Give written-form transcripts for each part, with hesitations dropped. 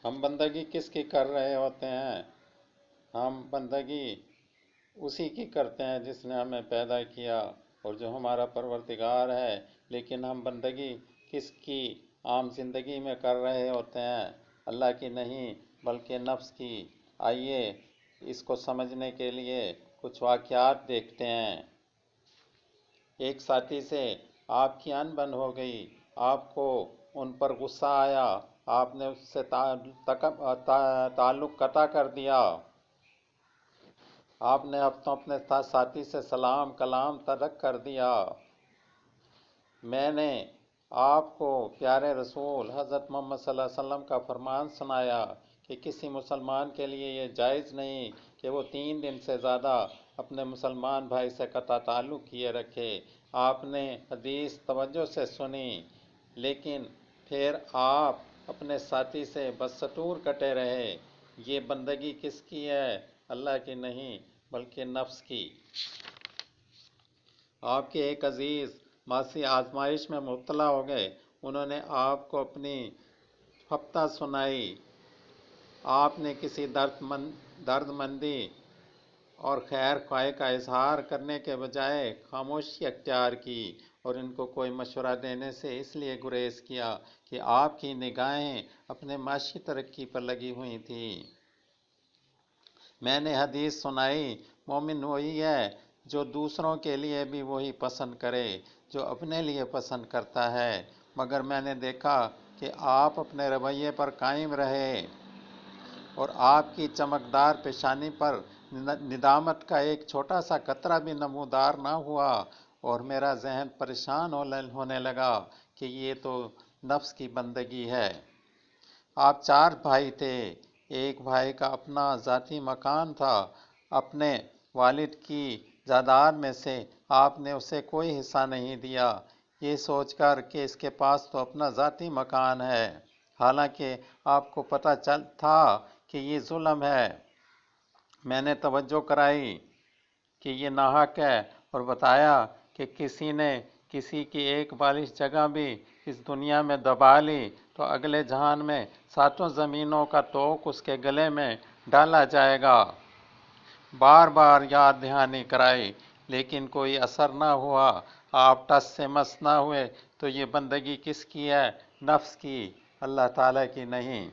ہم بندگی کس کی کر رہے ہوتے ہیں؟ ہم بندگی اسی کی کرتے ہیں جس نے ہمیں پیدا کیا اور جو ہمارا پروردگار ہے، لیکن ہم بندگی کس کی عام زندگی میں کر رہے ہوتے ہیں؟ اللہ کی نہیں بلکہ نفس کی۔ آئیے اس کو سمجھنے کے لیے کچھ واقعات دیکھتے ہیں۔ ایک ساتھی سے آپ کی انبن ہو گئی، آپ کو ان پر غصہ آیا، آپ نے اس سے تعلق قطع کر دیا، آپ نے اپنے ساتھی سے سلام کلام ترک کر دیا۔ میں نے آپ کو پیارے رسول حضرت محمد صلی اللہ علیہ وسلم کا فرمان سنایا کہ کسی مسلمان کے لیے یہ جائز نہیں کہ وہ 3 دن سے زیادہ اپنے مسلمان بھائی سے قطع تعلق کیے رکھے۔ آپ نے حدیث توجہ سے سنی، لیکن پھر آپ اپنے ساتھی سے بدستور کٹے رہے۔ یہ بندگی کس کی ہے؟ اللہ کی نہیں بلکہ نفس کی۔ آپ کے ایک عزیز معاشی آزمائش میں مبتلا ہو گئے، انہوں نے آپ کو اپنی خفتہ سنائی، آپ نے کسی درد مندی اور خیر خواہی کا اظہار کرنے کے بجائے خاموشی اختیار کی اور ان کو کوئی مشورہ دینے سے اس لیے گریز کیا کہ آپ کی نگاہیں اپنے معاشی ترقی پر لگی ہوئی تھیں۔ میں نے حدیث سنائی، مومن وہی ہے جو دوسروں کے لیے بھی وہی پسند کرے جو اپنے لیے پسند کرتا ہے، مگر میں نے دیکھا کہ آپ اپنے رویے پر قائم رہے اور آپ کی چمکدار پیشانی پر ندامت کا ایک چھوٹا سا قطرہ بھی نمودار نہ ہوا، اور میرا ذہن پریشان ہونے لگا کہ یہ تو نفس کی بندگی ہے۔ آپ 4 بھائی تھے، ایک بھائی کا اپنا ذاتی مکان تھا، اپنے والد کی جائیداد میں سے آپ نے اسے کوئی حصہ نہیں دیا، یہ سوچ کر کہ اس کے پاس تو اپنا ذاتی مکان ہے، حالانکہ آپ کو پتہ تھا کہ یہ ظلم ہے۔ میں نے توجہ کرائی کہ یہ ناحق ہے اور بتایا کہ کسی نے کسی کی ایک بالش جگہ بھی اس دنیا میں دبا لی تو اگلے جہان میں 7 زمینوں کا توق اس کے گلے میں ڈالا جائے گا۔ بار بار یاد دہانی کرائی لیکن کوئی اثر نہ ہوا، آپ ٹس سے مس نہ ہوئے۔ تو یہ بندگی کس کی ہے؟ نفس کی، اللہ تعالیٰ کی نہیں۔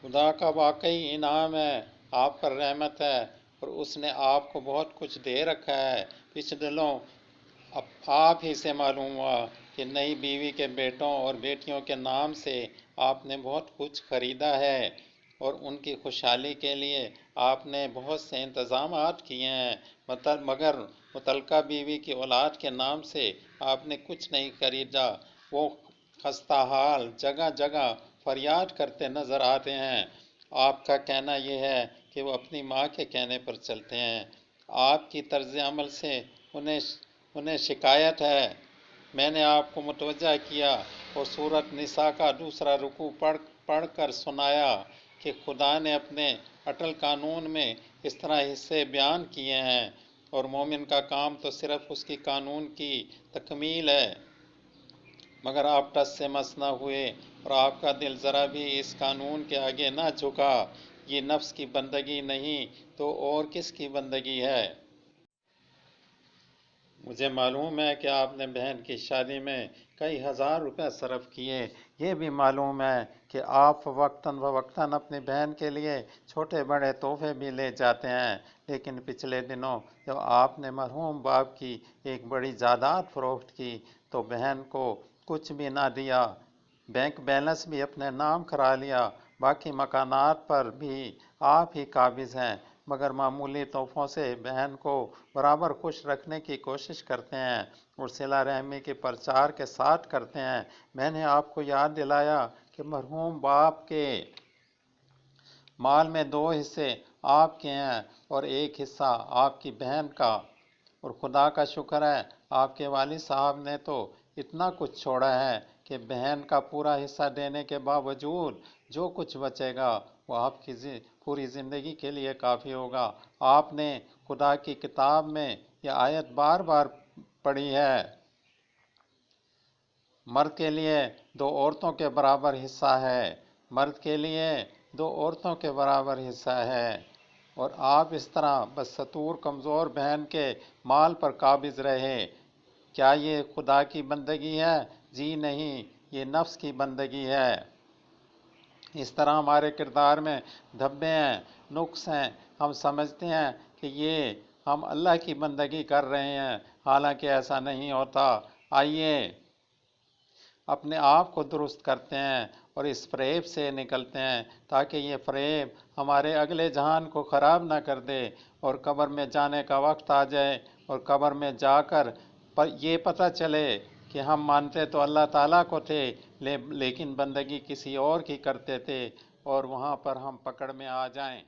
خدا کا واقعی انعام ہے، آپ پر رحمت ہے اور اس نے آپ کو بہت کچھ دے رکھا ہے۔ پچھ دنوں آپ ہی سے معلوم ہوا کہ نئی بیوی کے بیٹوں اور بیٹیوں کے نام سے آپ نے بہت کچھ خریدا ہے اور ان کی خوشحالی کے لیے آپ نے بہت سے انتظامات کیے ہیں، مگر متعلقہ بیوی کی اولاد کے نام سے آپ نے کچھ نہیں خریدا۔ وہ خستہ حال جگہ جگہ فریاد کرتے نظر آتے ہیں۔ آپ کا کہنا یہ ہے کہ وہ اپنی ماں کے کہنے پر چلتے ہیں۔ آپ کی طرز عمل سے انہیں شکایت ہے۔ میں نے آپ کو متوجہ کیا اور سورۃ نساء کا 2 رکوع پڑھ کر سنایا کہ خدا نے اپنے اٹل قانون میں اس طرح حصے بیان کیے ہیں، اور مومن کا کام تو صرف اس کی قانون کی تکمیل ہے۔ مگر آپ ٹس سے مس نہ ہوئے اور آپ کا دل ذرا بھی اس قانون کے آگے نہ جھکا۔ یہ نفس کی بندگی نہیں تو اور کس کی بندگی ہے؟ مجھے معلوم ہے کہ آپ نے بہن کی شادی میں کئی ہزار روپے صرف کیے، یہ بھی معلوم ہے کہ آپ وقتاً فوقتاً اپنی بہن کے لیے چھوٹے بڑے تحفے بھی لے جاتے ہیں، لیکن پچھلے دنوں جب آپ نے مرحوم باپ کی ایک بڑی جائیداد فروخت کی تو بہن کو کچھ بھی نہ دیا، بینک بیلنس بھی اپنے نام کرا لیا، باقی مکانات پر بھی آپ ہی قابض ہیں، مگر معمولی تحفوں سے بہن کو برابر خوش رکھنے کی کوشش کرتے ہیں اور صلہ رحمی کے پرچار کے ساتھ کرتے ہیں۔ میں نے آپ کو یاد دلایا کہ مرحوم باپ کے مال میں 2 حصے آپ کے ہیں اور 1 حصہ آپ کی بہن کا، اور خدا کا شکر ہے آپ کے والد صاحب نے تو اتنا کچھ چھوڑا ہے کہ بہن کا پورا حصہ دینے کے باوجود جو کچھ بچے گا وہ آپ کی پوری زندگی کے لیے کافی ہوگا۔ آپ نے خدا کی کتاب میں یہ آیت بار بار پڑھی ہے، مرد کے لیے 2 عورتوں کے برابر حصہ ہے، مرد کے لیے 2 عورتوں کے برابر حصہ ہے، اور آپ اس طرح بدستور کمزور بہن کے مال پر قابض رہے۔ کیا یہ خدا کی بندگی ہے؟ جی نہیں، یہ نفس کی بندگی ہے۔ اس طرح ہمارے کردار میں دھبے ہیں، نقص ہیں، ہم سمجھتے ہیں کہ یہ ہم اللہ کی بندگی کر رہے ہیں، حالانکہ ایسا نہیں ہوتا۔ آئیے اپنے آپ کو درست کرتے ہیں اور اس فریب سے نکلتے ہیں، تاکہ یہ فریب ہمارے اگلے جہان کو خراب نہ کر دے، اور قبر میں جانے کا وقت آ جائے اور قبر میں جا کر یہ پتہ چلے کہ ہم مانتے تو اللہ تعالیٰ کو تھے، لیکن بندگی کسی اور کی کرتے تھے، اور وہاں پر ہم پکڑ میں آ جائیں۔